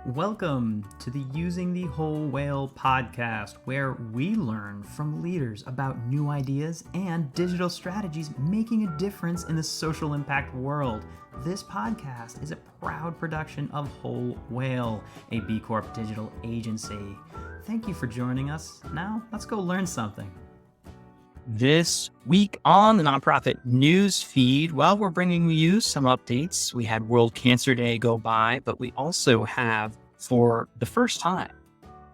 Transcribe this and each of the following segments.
Welcome to the Using the Whole Whale podcast, where we learn from leaders about new ideas and digital strategies making a difference in the social impact world. This podcast is a proud production of Whole Whale, a B Corp digital agency. Thank you for joining us. Now, let's go learn something. This week on the nonprofit news feed, well, we're bringing you some updates. We had World Cancer Day go by, but we also have, for the first time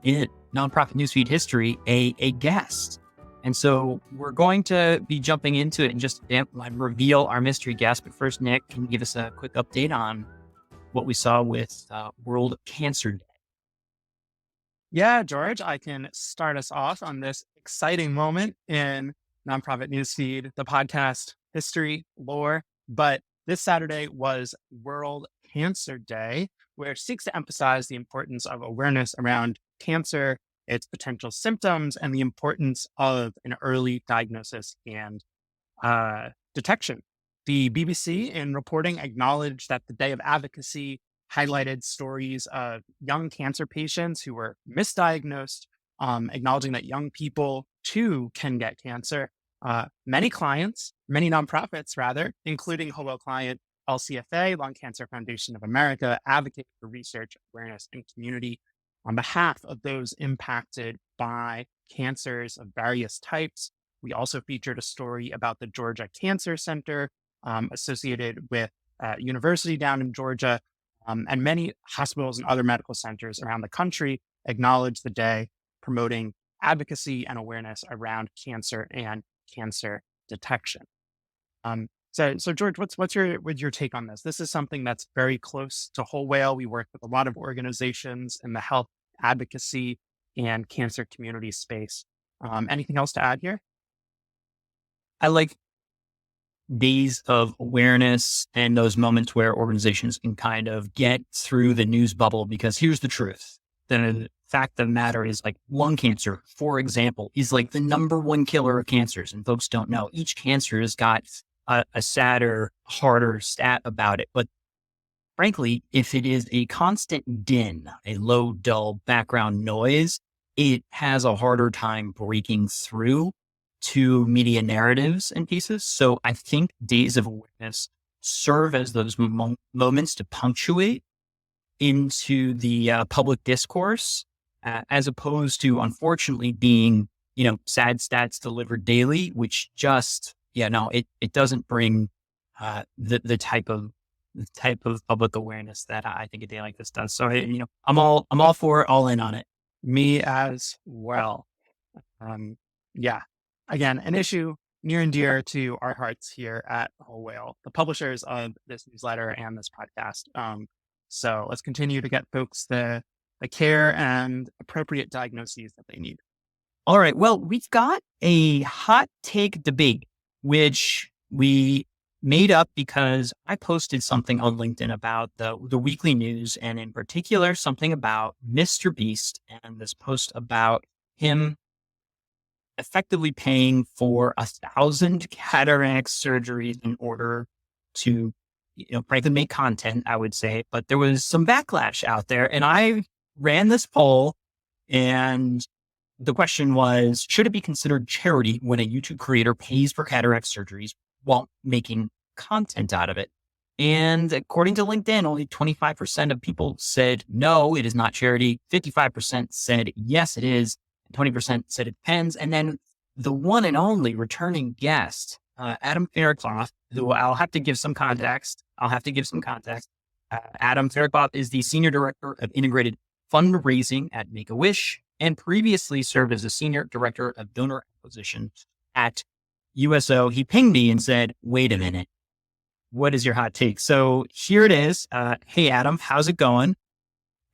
in nonprofit newsfeed history, a guest. And so we're going to be jumping into it and just reveal our mystery guest. But first, Nick, can you give us a quick update on what we saw with World Cancer Day? Yeah, George, I can start us off on this exciting moment in nonprofit newsfeed, the podcast history, lore. But this Saturday was World Cancer Day, where it seeks to emphasize the importance of awareness around cancer, its potential symptoms, and the importance of an early diagnosis and detection. The BBC, in reporting, acknowledged that the Day of Advocacy highlighted stories of young cancer patients who were misdiagnosed, acknowledging that young people too can get cancer. Many nonprofits rather, including Whole client LCFA, Lung Cancer Foundation of America, advocate for research, awareness, and community on behalf of those impacted by cancers of various types. We also featured a story about the Georgia Cancer Center, associated with a university down in Georgia, and many hospitals and other medical centers around the country acknowledge the day, promoting advocacy and awareness around cancer and cancer detection. So George, what's your take on this? This is something that's very close to Whole Whale. We work with a lot of organizations in the health advocacy and cancer community space. Anything else to add here? I like days of awareness and those moments where organizations can kind of get through the news bubble, because here's the truth. The fact of the matter is, like, lung cancer, for example, is like the number one killer of cancers. And folks don't know each cancer has got a sadder, harder stat about it. But frankly, if it is a constant din, a low, dull background noise, it has a harder time breaking through to media narratives and pieces. So I think days of awareness serve as those moments to punctuate into the public discourse, as opposed to, unfortunately, being, sad stats delivered daily, which just, it doesn't bring the type of public awareness that I think a day like this does. So, I'm all for it, all in on it. Me as well. Again, an issue near and dear to our hearts here at Whole Whale, the publishers of this newsletter and this podcast. So let's continue to get folks the care and appropriate diagnoses that they need. All right. Well, we've got a hot take debate, which we made up because I posted something on LinkedIn about the weekly news, and in particular, something about Mr. Beast, and this post about him effectively paying for 1,000 cataract surgeries in order to, frankly, make content, I would say. But there was some backlash out there, and I ran this poll, and the question was, should it be considered charity when a YouTube creator pays for cataract surgeries while making content out of it? And according to LinkedIn, only 25% of people said, no, it is not charity. 55% said, yes, it is. 20% said it depends. And then the one and only returning guest, Adam Faircloth, who I'll have to give some context. Adam Faircloth is the Senior Director of Integrated Fundraising at Make-A-Wish, and previously served as a Senior Director of Donor Acquisition at USO. He pinged me and said, wait a minute, what is your hot take? So here it is. Hey, Adam, how's it going?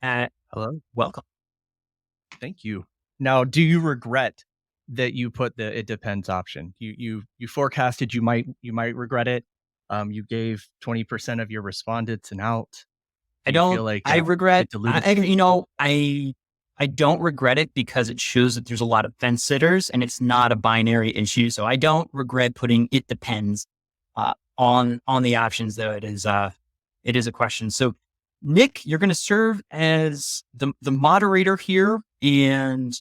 Hello. Welcome. Thank you. Now, do you regret that you put the "it depends" option? You forecasted you might regret it. You gave 20% of your respondents an out. I don't regret it because it shows that there's a lot of fence sitters and it's not a binary issue. So I don't regret putting "it depends" on the options, though it is a question. So Nick, you're going to serve as the moderator here, and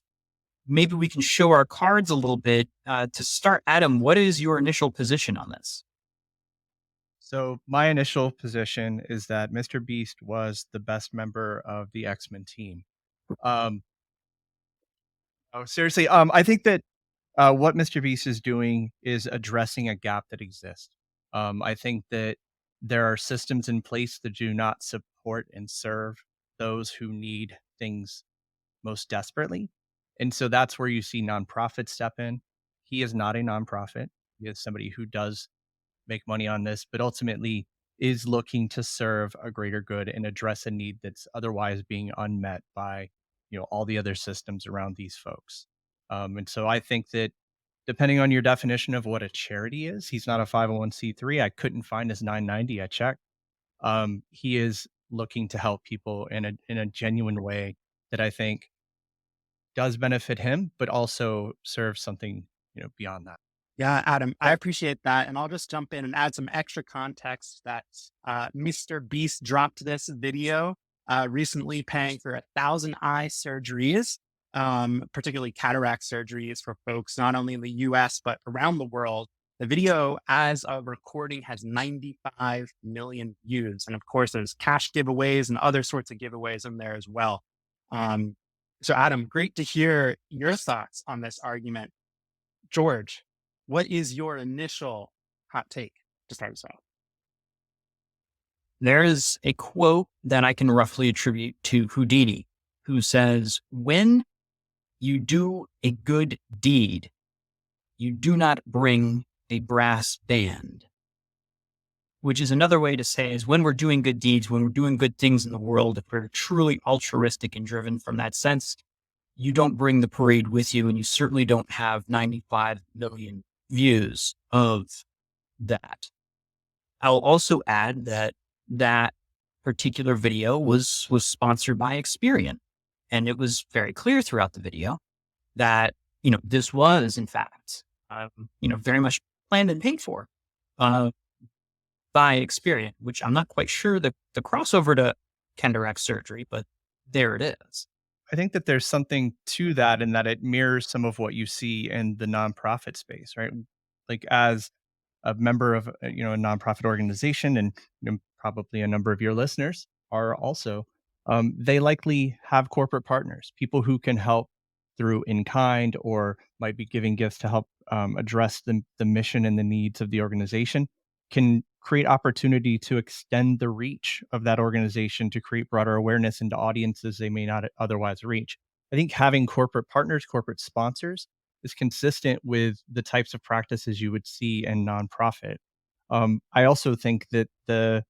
maybe we can show our cards a little bit. To start, Adam, what is your initial position on this? So my initial position is that Mr. Beast was the best member of the X-Men team. Um, oh, seriously, I think that what Mr. Beast is doing is addressing a gap that exists. I think that there are systems in place that do not support and serve those who need things most desperately. And so that's where you see nonprofits step in. He is not a nonprofit. He is somebody who does make money on this, but ultimately is looking to serve a greater good and address a need that's otherwise being unmet by, all the other systems around these folks. And so I think that depending on your definition of what a charity is, he's not a 501c3. I couldn't find his 990. I checked. He is looking to help people in a genuine way that I think does benefit him, but also serves something, beyond that. Yeah, Adam, I appreciate that. And I'll just jump in and add some extra context that Mr. Beast dropped this video recently paying for 1,000 eye surgeries, particularly cataract surgeries for folks not only in the US, but around the world. The video, as of recording, has 95 million views. And of course, there's cash giveaways and other sorts of giveaways in there as well. Um, so, Adam, great to hear your thoughts on this argument. George, what is your initial hot take to start us off? There is a quote that I can roughly attribute to Houdini, who says, "When you do a good deed, you do not bring a brass band." Which is another way to say is when we're doing good deeds, when we're doing good things in the world, if we're truly altruistic and driven from that sense, you don't bring the parade with you, and you certainly don't have 95 million views of that. I'll also add that that particular video was sponsored by Experian, and it was very clear throughout the video that this was in fact very much planned and paid for by Experian, which I'm not quite sure the crossover to cataract surgery, but there it is. I think that there's something to that in that it mirrors some of what you see in the nonprofit space, right? Like as a member of a nonprofit organization, and probably a number of your listeners are also, they likely have corporate partners, people who can help through in kind or might be giving gifts to help address the mission and the needs of the organization, can create opportunity to extend the reach of that organization to create broader awareness into audiences they may not otherwise reach. I think having corporate partners, corporate sponsors is consistent with the types of practices you would see in nonprofit. I also think that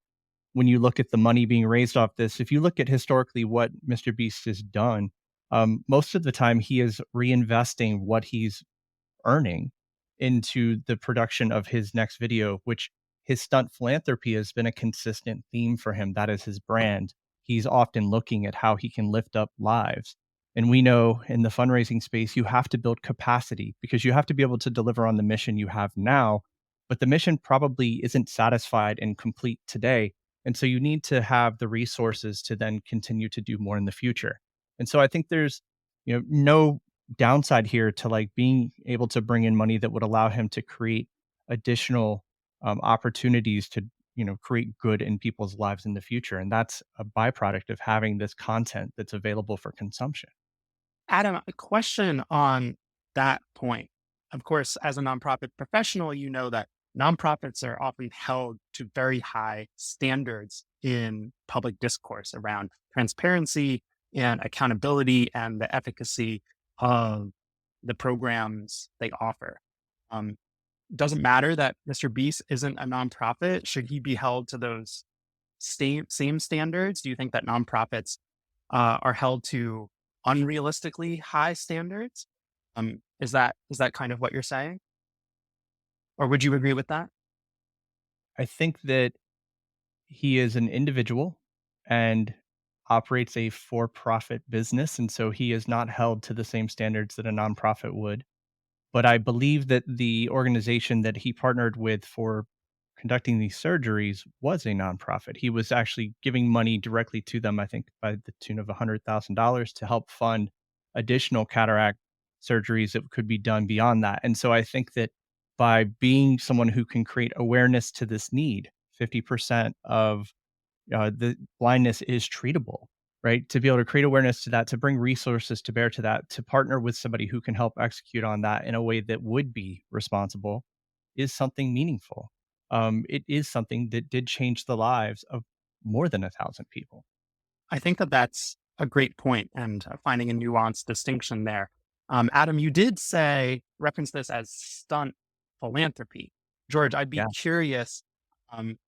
when you look at the money being raised off this, if you look at historically what Mr. Beast has done, most of the time he is reinvesting what he's earning into the production of his next video, which his stunt philanthropy has been a consistent theme for him. That is his brand. He's often looking at how he can lift up lives. And we know in the fundraising space, you have to build capacity because you have to be able to deliver on the mission you have now. But the mission probably isn't satisfied and complete today. And so you need to have the resources to then continue to do more in the future. And so I think there's, no downside here to like being able to bring in money that would allow him to create additional opportunities to create good in people's lives in the future, and that's a byproduct of having this content that's available for consumption. Adam, a question on that point. Of course, as a nonprofit professional, you know that nonprofits are often held to very high standards in public discourse around transparency and accountability and the efficacy of the programs they offer. Um, doesn't matter that Mr. Beast isn't a nonprofit. Should he be held to those same standards? Do you think that nonprofits are held to unrealistically high standards? Is that kind of what you're saying, or would you agree with that? I think that he is an individual and operates a for-profit business, and so he is not held to the same standards that a nonprofit would. But I believe that the organization that he partnered with for conducting these surgeries was a nonprofit. He was actually giving money directly to them, I think by the tune of $100,000 to help fund additional cataract surgeries that could be done beyond that. And so I think that by being someone who can create awareness to this need, 50% of the blindness is treatable, right? To be able to create awareness to that, to bring resources to bear to that, to partner with somebody who can help execute on that in a way that would be responsible is something meaningful. It is something that did change the lives of more than 1,000 people. I think that that's a great point and finding a nuanced distinction there. Adam, you did reference this as stunt philanthropy. George, I'd be Yeah. curious, um,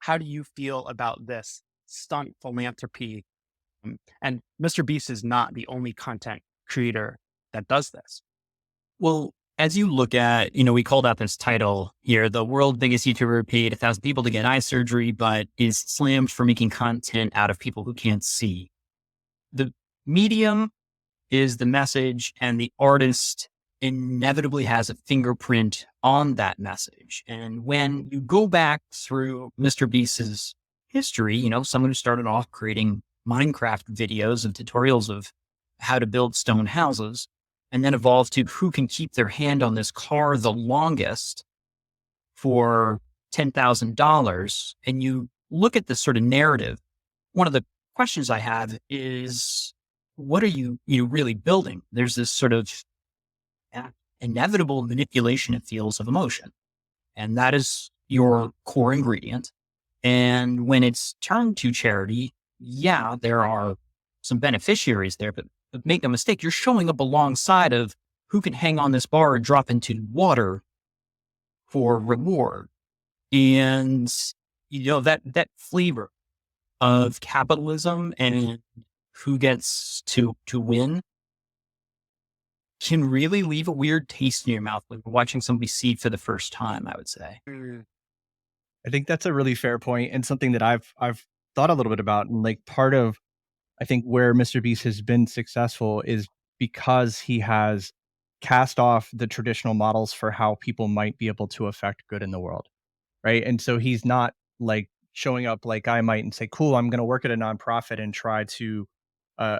how do you feel about this stunt philanthropy? And Mr. Beast is not the only content creator that does this. Well, as you look at, we called out this title here, the world's biggest YouTuber paid 1,000 people to get eye surgery, but is slammed for making content out of people who can't see. The medium is the message, and the artist inevitably has a fingerprint on that message. And when you go back through Mr. Beast's history, someone who started off creating Minecraft videos and tutorials of how to build stone houses, and then evolved to who can keep their hand on this car the longest for $10,000. And you look at this sort of narrative. One of the questions I have is, what are you really building? There's this sort of inevitable manipulation, it feels, of emotion. And that is your core ingredient. And when it's turned to charity, yeah, there are some beneficiaries there, but make no mistake, you're showing up alongside of who can hang on this bar and drop into water for reward. And, that flavor of capitalism and who gets to win can really leave a weird taste in your mouth when you're watching somebody see it for the first time, I would say. I think that's a really fair point and something that I've thought a little bit about. And like part of I think where Mr. Beast has been successful is because he has cast off the traditional models for how people might be able to affect good in the world. Right. And so he's not like showing up like I might and say, cool, I'm going to work at a nonprofit and try to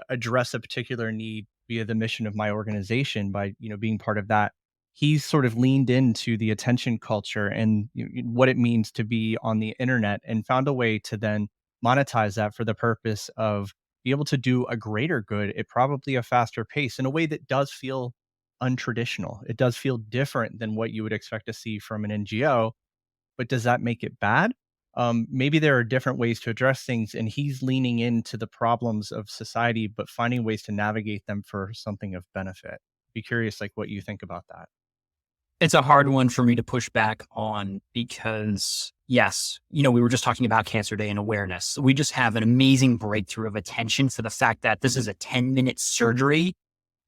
address a particular need via the mission of my organization by, being part of that. He's sort of leaned into the attention culture and what it means to be on the internet and found a way to then monetize that for the purpose of be able to do a greater good at probably a faster pace in a way that does feel untraditional. It does feel different than what you would expect to see from an NGO, but does that make it bad? Maybe there are different ways to address things, and he's leaning into the problems of society, but finding ways to navigate them for something of benefit. Be curious, like what you think about that. It's a hard one for me to push back on because, yes, we were just talking about Cancer Day and awareness. We just have an amazing breakthrough of attention for the fact that this is a 10-minute surgery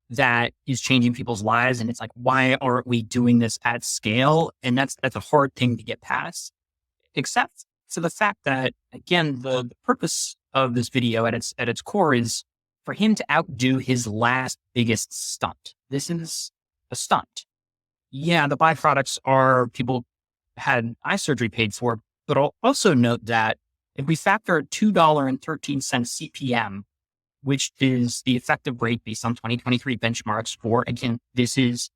that is changing people's lives. And it's like, why aren't we doing this at scale? And that's a hard thing to get past, except for the fact that, again, the purpose of this video at its core is for him to outdo his last biggest stunt. This is a stunt. Yeah, the byproducts are people had eye surgery paid for, but I'll also note that if we factor a $2.13 CPM, which is the effective rate based on 2023 benchmarks for, again, this is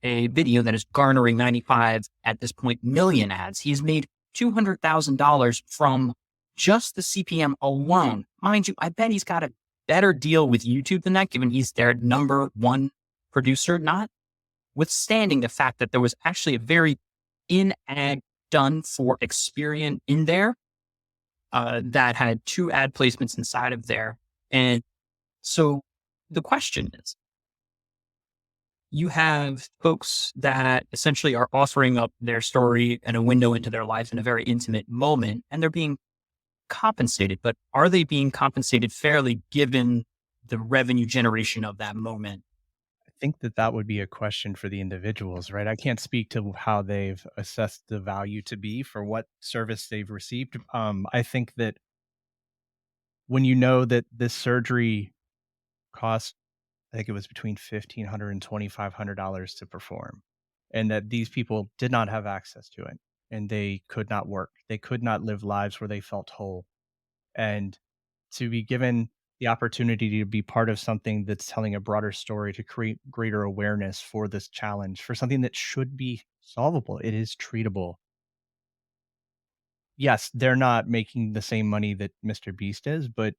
a video that is garnering 95 at this point million ads. He's made $200,000 from just the CPM alone. Mind you, I bet he's got a better deal with YouTube than that, given he's their number one producer, notwithstanding the fact that there was actually a very in-ad done for Experian in there that had 2 ad placements inside of there. And so the question is, you have folks that essentially are offering up their story and a window into their life in a very intimate moment, and they're being compensated. But are they being compensated fairly given the revenue generation of that moment? I think that would be a question for the individuals, right? I can't speak to how they've assessed the value to be for what service they've received. I think that when you know that this surgery cost, I think it was between $1,500 and $2,500 to perform, and that these people did not have access to it. and they could not work. They could not live lives where they felt whole. And to be given the opportunity to be part of something that's telling a broader story to create greater awareness for this challenge, for something that should be solvable, it is treatable. Yes, they're not making the same money that Mr. Beast is, but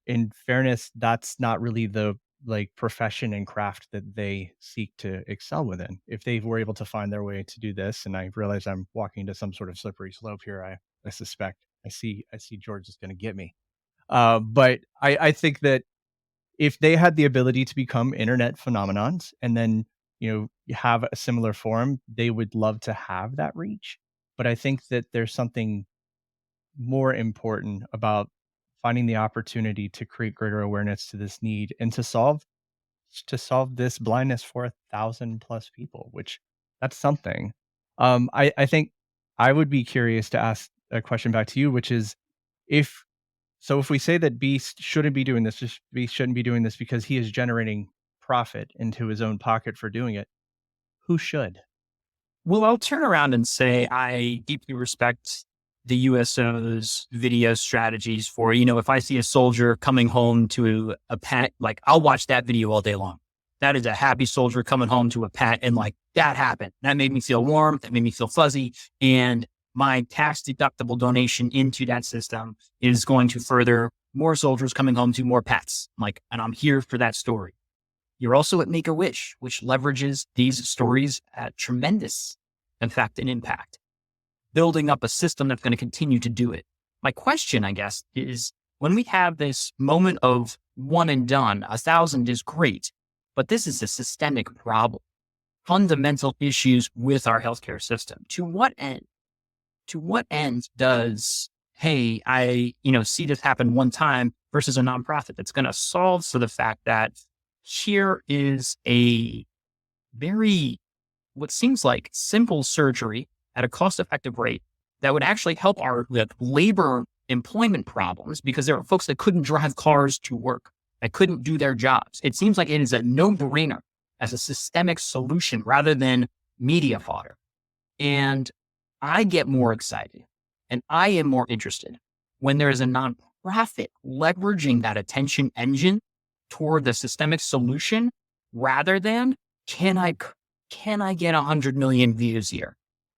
in fairness, that's not really the like profession and craft that they seek to excel within. If they were able to find their way to do this, and I realize I'm walking into some sort of slippery slope here, I suspect I see George is going to get me. But I think that if they had the ability to become internet phenomenons and then have a similar forum, they would love to have that reach. But I think that there's something more important about finding the opportunity to create greater awareness to this need and to solve this blindness for 1,000 plus people, which that's something. I think I would be curious to ask a question back to you, which is if if we say that Beast shouldn't be doing this, just Beast shouldn't be doing this because he is generating profit into his own pocket for doing it, who should? Well, I'll turn around and say I deeply respect the USO's video strategies for, if I see a soldier coming home to a pat, like I'll watch that video all day long. That is a happy soldier coming home to a pat and like that happened. That made me feel warm. That made me feel fuzzy. And my tax deductible donation into that system is going to further more soldiers coming home to more pets. And I'm here for that story. You're also at Make-A-Wish, which leverages these stories at tremendous effect and impact, building up a system that's going to continue to do it. My question, I guess, is when we have this moment of one and done, 1,000 is great, but this is a systemic problem, fundamental issues with our healthcare system. To what end? To what end does, hey, I, see this happen one time versus a nonprofit that's going to solve for the fact that here is a very, what seems like simple surgery at a cost-effective rate that would actually help our labor employment problems because there are folks that couldn't drive cars to work, that couldn't do their jobs. It seems like it is a no-brainer as a systemic solution rather than media fodder. And I get more excited and I am more interested when there is a nonprofit leveraging that attention engine toward the systemic solution rather than can I get 100 million views here?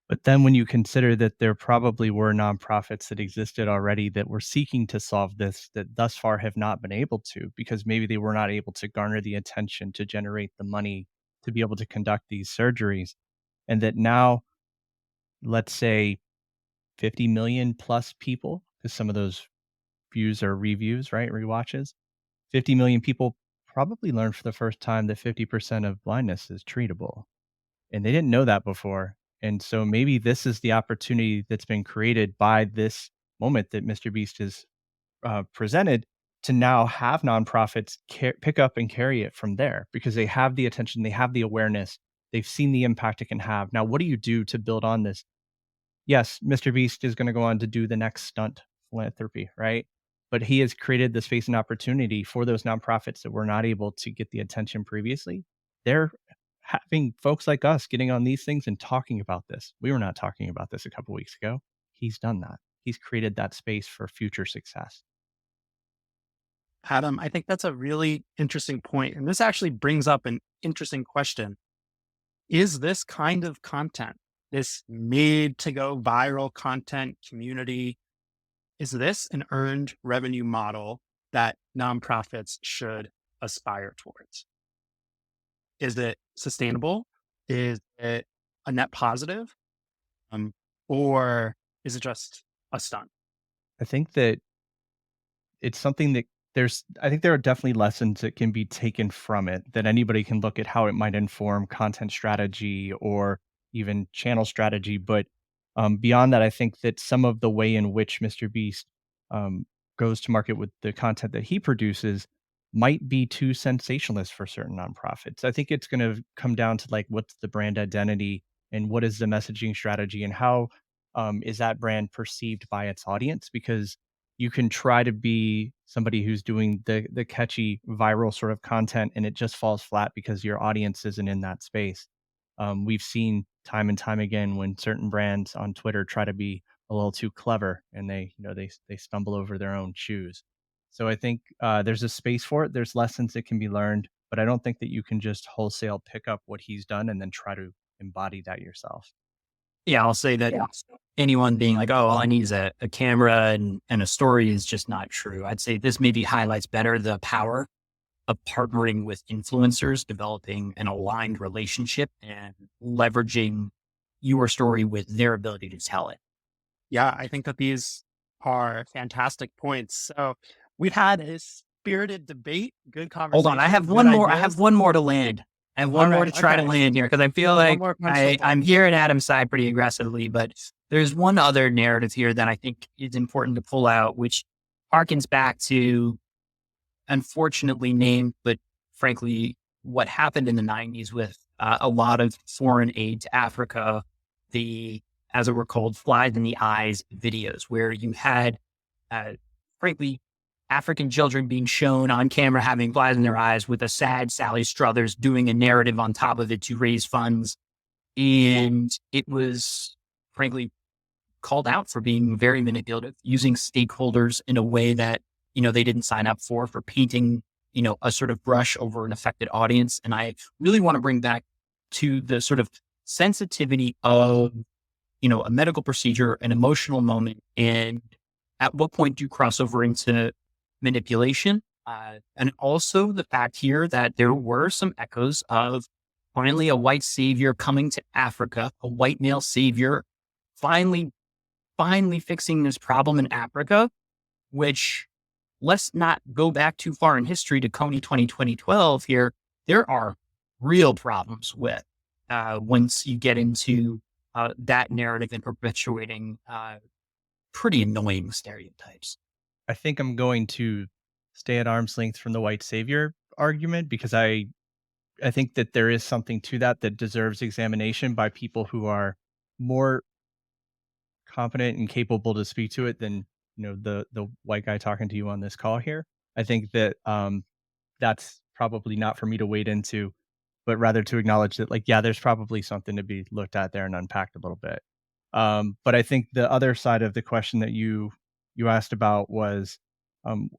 But then when you consider that there probably were nonprofits that existed already that were seeking to solve this that thus far have not been able to because maybe they were not able to garner the attention to generate the money to be able to conduct these surgeries, and that now, let's say 50 million plus people, because some of those views are reviews, right? Rewatches. 50 million people probably learned for the first time that 50% of blindness is treatable. And they didn't know that before. And so maybe this is the opportunity that's been created by this moment that Mr. Beast has presented to now have nonprofits pick up and carry it from there because they have the attention, they have the awareness, they've seen the impact it can have. Now, what do you do to build on this? Yes, Mr. Beast is going to go on to do the next stunt philanthropy, right? But he has created the space and opportunity for those nonprofits that were not able to get the attention previously. They're having folks like us getting on these things and talking about this. We were not talking about this a couple weeks ago. He's done that. He's created that space for future success. Adam, I think that's a really interesting point. And this actually brings up an interesting question. Is this kind of content, this made to go viral content community, is this an earned revenue model that nonprofits should aspire towards? Is it sustainable? Is it a net positive? Or is it just a stunt? I think that it's something that I think there are definitely lessons that can be taken from it that anybody can look at how it might inform content strategy or even channel strategy. But beyond that, I think that some of the way in which Mr. Beast um, goes to market with the content that he produces might be too sensationalist for certain nonprofits. I think it's going to come down to like what's the brand identity and what is the messaging strategy and how is that brand perceived by its audience because you can try to be somebody who's doing the catchy viral sort of content and it just falls flat because your audience isn't in that space. We've seen time and time again when certain brands on Twitter try to be a little too clever and they stumble over their own shoes. So I think there's a space for it. There's lessons that can be learned, but I don't think that you can just wholesale pick up what he's done and then try to embody that yourself. Yeah, I'll say that anyone being like, oh, all I need is a camera and a story is just not true. I'd say this maybe highlights better the power of partnering with influencers, developing an aligned relationship and leveraging your story with their ability to tell it. Yeah, I think that these are fantastic points. So we've had a spirited debate, good Hold on, conversation. I have good one more. I ideas. have one more to land. I have one All more right, to try to okay. land here because I feel One like more punch to the I'm bowl. hearing Adam's side pretty aggressively, but there's one other narrative here that I think is important to pull out, which harkens back to unfortunately named, but frankly, what happened in the 90s with a lot of foreign aid to Africa, as it were called, flies in the eyes videos, where you had, frankly, African children being shown on camera having flies in their eyes with a sad Sally Struthers doing a narrative on top of it to raise funds. And it was, frankly, called out for being very manipulative, using stakeholders in a way that, they didn't sign up for painting, a sort of brush over an affected audience. And I really want to bring back to the sort of sensitivity of, a medical procedure, an emotional moment, and at what point do you cross over into manipulation? And also the fact here that there were some echoes of finally a white savior coming to Africa, a white male savior, finally fixing this problem in Africa, which let's not go back too far in history to Coney 2012 here. There are real problems with once you get into that narrative and perpetuating pretty annoying stereotypes. I think I'm going to stay at arm's length from the white savior argument because I think that there is something to that deserves examination by people who are more competent and capable to speak to it than the white guy talking to you on this call here. I think that that's probably not for me to wade into, but rather to acknowledge that, like, yeah, there's probably something to be looked at there and unpacked a little bit. But I think the other side of the question that you asked about was,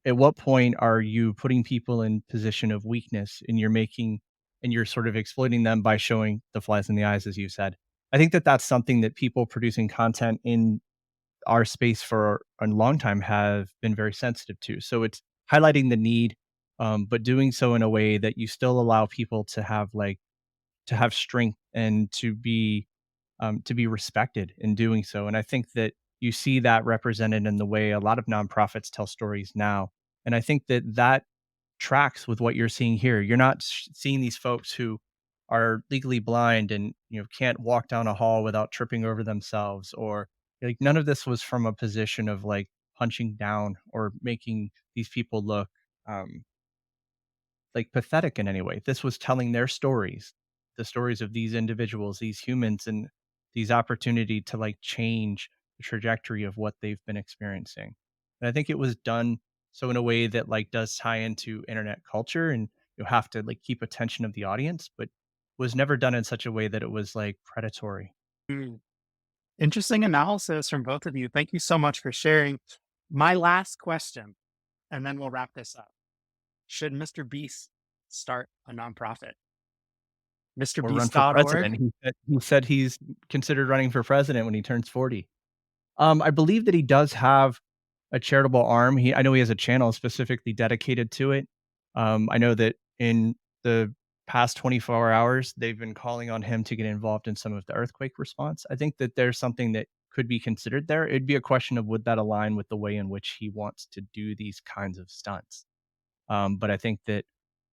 at what point are you putting people in position of weakness and you're sort of exploiting them by showing the flies in the eyes, as you said. I think that that's something that people producing content in our space for a long time have been very sensitive to. So it's highlighting the need, but doing so in a way that you still allow people to have strength and to be respected in doing so. And I think that you see that represented in the way a lot of nonprofits tell stories now. And I think that that tracks with what you're seeing here. You're not seeing these folks who are legally blind and can't walk down a hall without tripping over themselves, or like none of this was from a position of like punching down or making these people look like pathetic in any way. This was telling their stories, the stories of these individuals, these humans, and these opportunity to like change the trajectory of what they've been experiencing. And I think it was done so in a way that like does tie into internet culture, and you have to like keep attention of the audience, but was never done in such a way that it was like predatory. Mm. Interesting analysis from both of you. Thank you so much for sharing. My last question, and then we'll wrap this up. Should Mr. Beast start a nonprofit? Or run for MrBeast.org? president. He said he's considered running for president when he turns 40. I believe that he does have a charitable arm. I know he has a channel specifically dedicated to it. I know that in the past 24 hours, they've been calling on him to get involved in some of the earthquake response. I think that there's something that could be considered there. It'd be a question of would that align with the way in which he wants to do these kinds of stunts. But I think that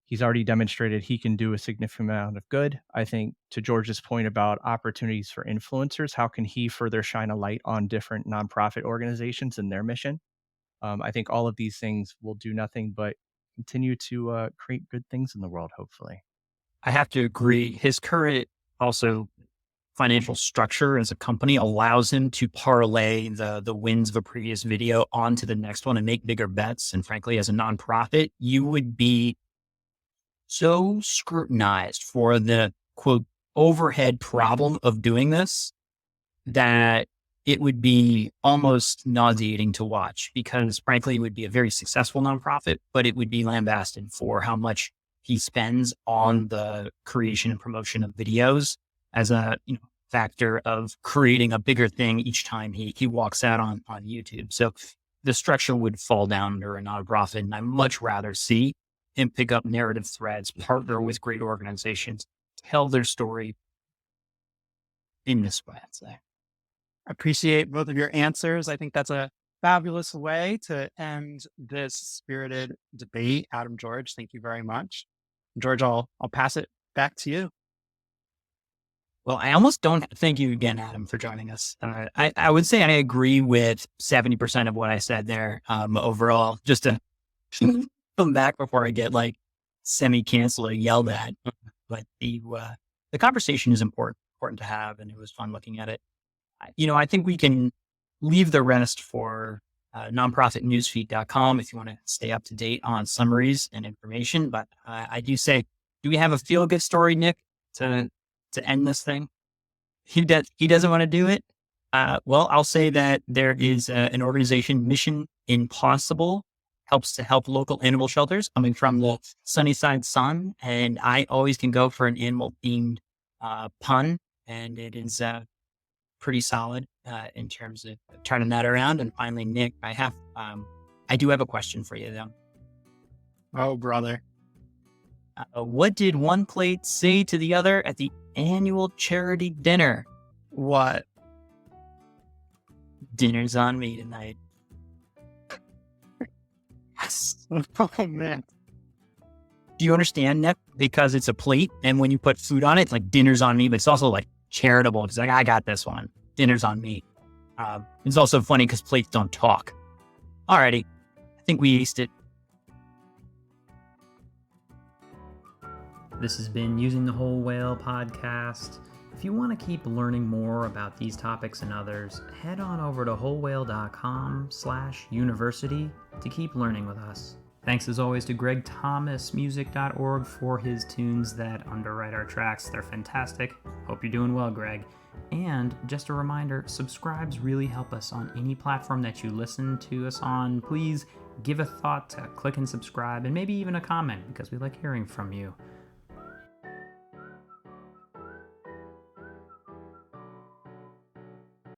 he's already demonstrated he can do a significant amount of good. I think to George's point about opportunities for influencers, how can he further shine a light on different nonprofit organizations and their mission? I think all of these things will do nothing but continue to create good things in the world, hopefully. I have to agree. His current also financial structure as a company allows him to parlay the wins of a previous video onto the next one and make bigger bets. And frankly, as a nonprofit, you would be so scrutinized for the quote overhead problem of doing this that it would be almost nauseating to watch, because frankly, it would be a very successful nonprofit, but it would be lambasted for how much he spends on the creation and promotion of videos as a factor of creating a bigger thing each time he walks out on YouTube. So the structure would fall down under a nonprofit, and I much rather see him pick up narrative threads, partner with great organizations, tell their story in this way, I'd say. Appreciate both of your answers. I think that's a fabulous way to end this spirited debate. Adam, George, thank you very much. George, I'll pass it back to you. Well, I almost don't thank you again, Adam, for joining us. I would say I agree with 70% of what I said there overall, just to come back before I get like semi-canceled or yelled at. But the conversation is important to have, and it was fun looking at it. I think we can leave the rest for nonprofitnewsfeed.com if you want to stay up to date on summaries and information. But I do say, do we have a feel-good story, Nick, to end this thing? He doesn't want to do it. Well, I'll say that there is an organization, Mission Impossible, helps to help local animal shelters, coming from the Sunnyside Sun. And I always can go for an animal-themed pun, and it is pretty solid in terms of turning that around. And finally, Nick, I do have a question for you, though. Oh, brother. What did one plate say to the other at the annual charity dinner? What? Dinner's on me tonight. Yes. Oh, man. Do you understand, Nick? Because it's a plate, and when you put food on it, it's like dinner's on me, but it's also like charitable. It's like, I got this one. Dinner's on me. It's also funny because plates don't talk. Alrighty. I think we aced it. This has been Using the Whole Whale podcast. If you want to keep learning more about these topics and others, head on over to wholewhale.com/university to keep learning with us. Thanks as always to GregThomasMusic.org for his tunes that underwrite our tracks. They're fantastic. Hope you're doing well, Greg. And just a reminder, subscribes really help us on any platform that you listen to us on. Please give a thought to click and subscribe, and maybe even a comment, because we like hearing from you.